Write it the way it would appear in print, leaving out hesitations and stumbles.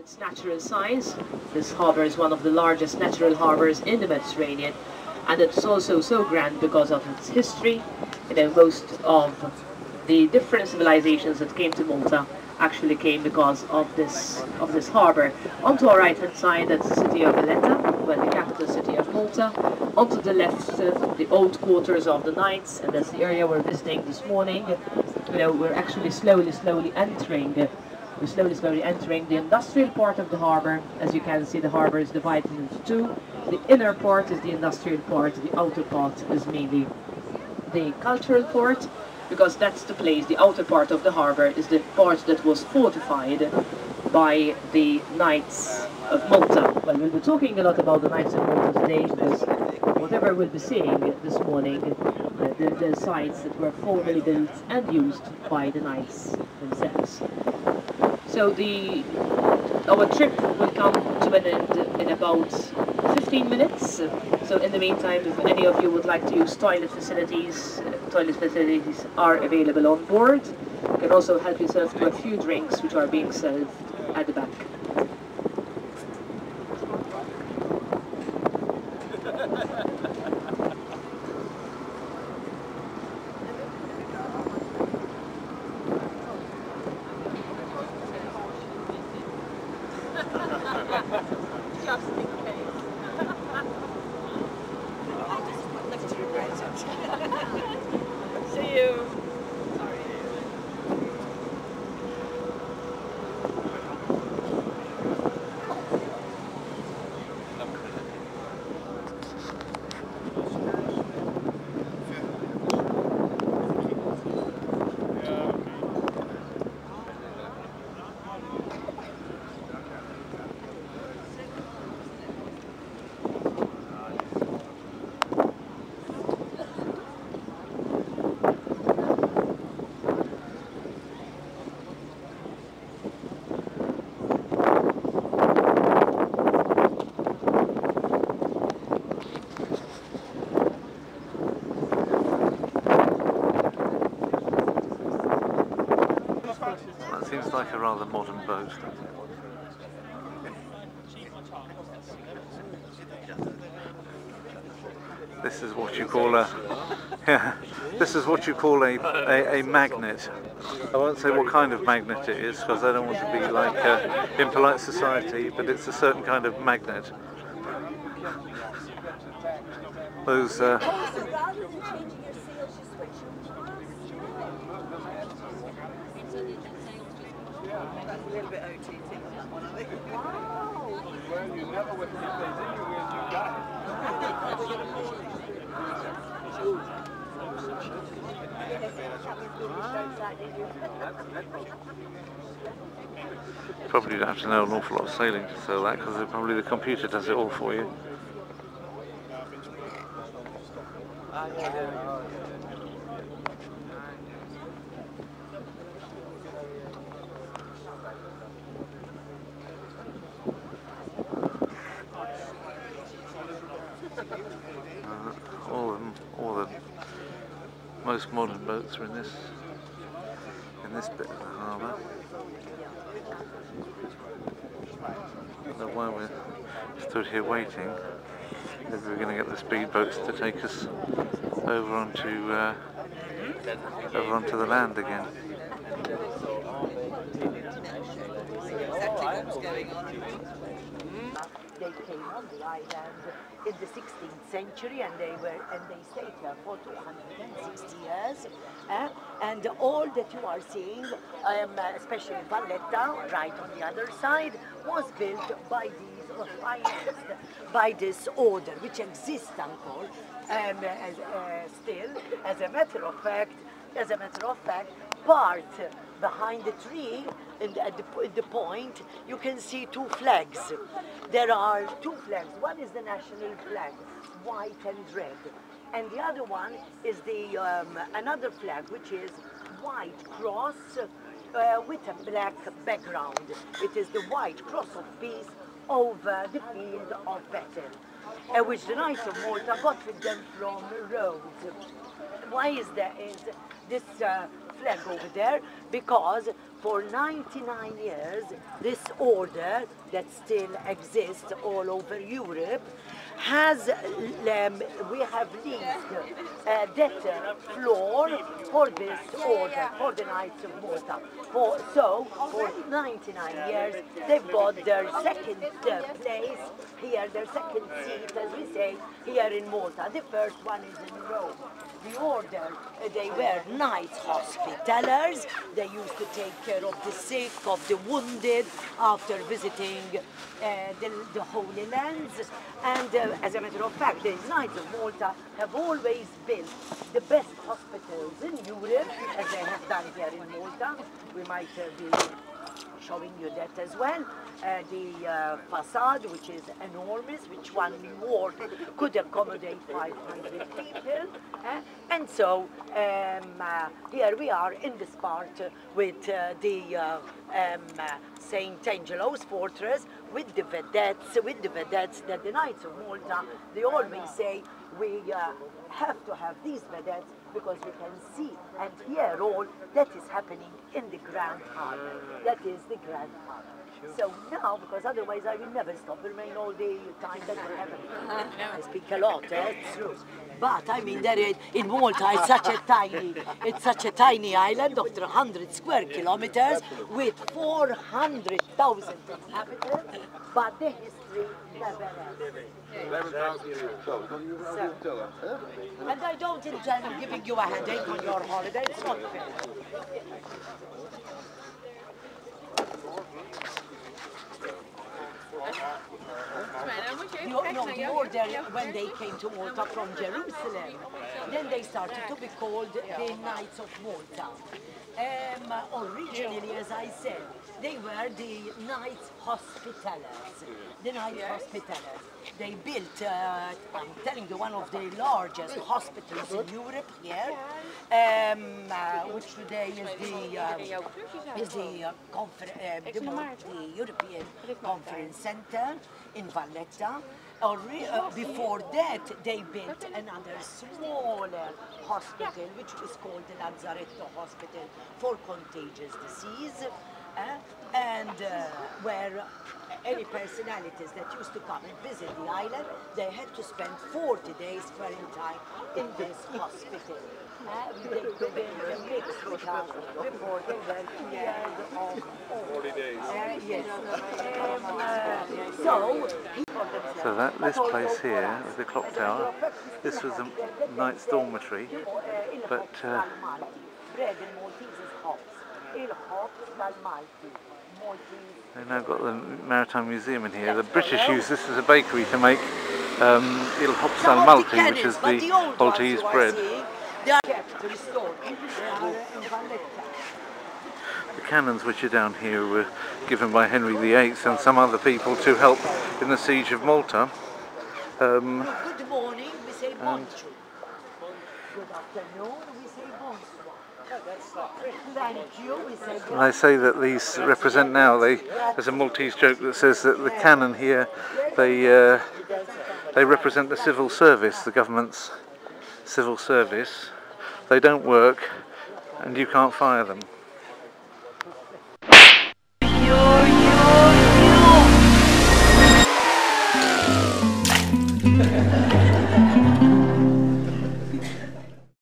its natural size. This harbour is one of the largest natural harbours in the Mediterranean, and it's also so grand because of its history. You know, most of the different civilizations that came to Malta actually came because of this harbour. Onto our right hand side, that's the city of Valletta, well, the capital city of Malta. Onto the left, the old quarters of the knights, and that's the area we're visiting this morning. You know, we're actually slowly entering the industrial part of the harbour. As you can see, the harbour is divided into two. The inner part is the industrial part, the outer part is mainly the cultural part, because that's the place, the outer part of the harbour is the part that was fortified by the Knights of Malta. Well, we'll be talking a lot about the Knights of Malta today, because whatever we'll be seeing this morning, the sites that were formerly built and used by the Knights themselves. So our trip will come to an end in about 15 minutes. So in the meantime, if any of you would like to use toilet facilities are available on board. You can also help yourself to a few drinks which are being served at the back. Just in case. See you. That seems like a rather modern boat. This is what you call a magnet. I won't say what kind of magnet it is, because I don't want to be like impolite society, but it's a certain kind of magnet. Those That's a little bit OTT on that one, I think. Wow! Well, you never would, if they did, you got it. Probably don't have to know an awful lot of sailing to sell that, because probably the computer does it all for you. All the most modern boats are in this bit of the harbour. So while we're stood here waiting, maybe we're going to get the speedboats to take us over onto the land again. They came on the island in the 16th century, and they stayed here for 260 years. And all that you are seeing, especially Valletta, right on the other side, was built by these, or financed by this order, which exists, Uncle, still. As a matter of fact, part behind the tree, at the point, you can see two flags. There are two flags. One is the national flag, white and red, and the other one is the another flag, which is white cross with a black background. It is the white cross of peace over the field of battle, which the Knights of Malta got with them from Rhodes. Why is this flag over there? Because for 99 years, this order that still exists all over Europe has, we have leased a debtor floor for this order, for the Knights of Malta. So, for 99 years, they've got their second place here, their second seat, as we say, here in Malta. The first one is in Rome. The order, they were Knights Hospitallers. They used to take care of the sick, of the wounded, after visiting the Holy Lands. And as a matter of fact, the Knights of Malta have always built the best hospitals in Europe, as they have done here in Malta. We might be showing you that as well. The facade, which is enormous, which one ward could accommodate 500 people. And so here we are in this part with the St. Angelo's fortress, with the vedettes that the Knights of Malta, they always say we have to have these vedettes because we can see and hear all that is happening in the Grand Harbour. That is the Grand Harbour. So now, because otherwise I will never stop, remain all the time that we're having. I speak a lot, it's true. But I mean, in Malta, it's such a tiny island of 300 square kilometers with 400,000 inhabitants, but the history never ends. 11,000 years. And I don't intend giving you a headache on your holiday, it's not fair. The order, when they came to Malta from Jerusalem, then they started to be called the Knights of Malta. Originally, as I said, they were the Knights Hospitallers. The Knights Hospitallers. They built, I'm telling you, one of the largest hospitals in Europe here, which today is the European Conference Center in Valletta. Before that, they built another smaller hospital, which was called the Lazzaretto Hospital for contagious disease, and where any personalities that used to come and visit the island, they had to spend 40 days quarantine in this hospital. They mixed with us before they were cleared of 40 days. Yes. So this place here, with the clock tower, this was the Knight's dormitory, but they've now got the Maritime Museum in here. The British use this as a bakery to make il hop San Malti, which is the Maltese bread. The cannons which are down here were given by Henry VIII and some other people to help in the siege of Malta. Good morning, we say bonjour. Good afternoon, we say bonsoir. Thank you, we say bonjour. And they say that these represent now, there's a Maltese joke that says that the cannon here, they represent the civil service, the government's civil service. They don't work and you can't fire them.